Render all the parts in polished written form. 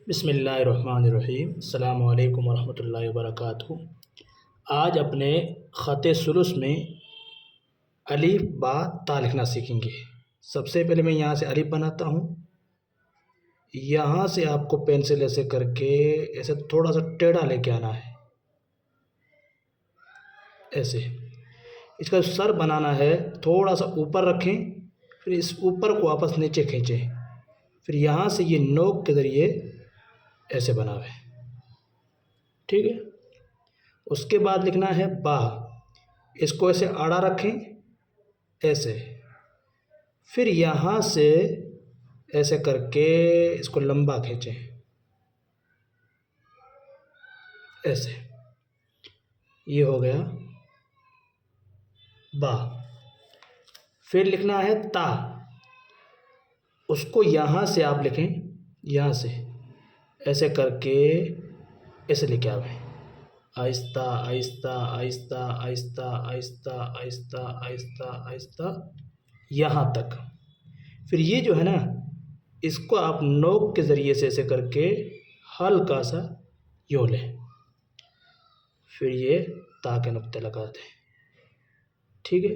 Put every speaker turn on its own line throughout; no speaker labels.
बिस्मिल्लाहिर्रहमानिर्रहीम। अस्सलामु अलैकुम वरहमतुल्लाहि वबरकातुहू। आज अपने ख़त सुलूस में अलिफ बा ता लिखना सीखेंगे। सबसे पहले मैं यहाँ से अलिफ बनाता हूँ। यहाँ से आपको पेंसिल ऐसे करके ऐसे थोड़ा सा टेढ़ा लेके आना है, ऐसे। इसका सर बनाना है, थोड़ा सा ऊपर रखें, फिर इस ऊपर को वापस नीचे खींचें, फिर यहाँ से ये नोक के ज़रिए ऐसे बनावे, ठीक है। उसके बाद लिखना है बा, इसको ऐसे आड़ा रखें, ऐसे। फिर यहाँ से ऐसे करके इसको लंबा खींचें, ऐसे। ये हो गया बा। फिर लिखना है ता, उसको यहाँ से आप लिखें, यहाँ से ऐसे करके ऐसे लेके आवें, आहिस्ता आहिस्ता आहिस्ता आहिस्ता आहिस्ता आहिस्ता आहिस्ता आहिस्ता यहाँ तक। फिर ये जो है ना, इसको आप नोक के ज़रिए से ऐसे करके हल्का सा यो लें, फिर ये ता के नुक्ते लगा दें, ठीक है।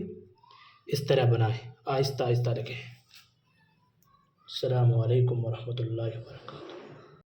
इस तरह बनाएं, आहिस्ता आहिस्ता लिखें। अस्सलामु अलैकुम वरहमतुल्लाहि वबरकातुहू।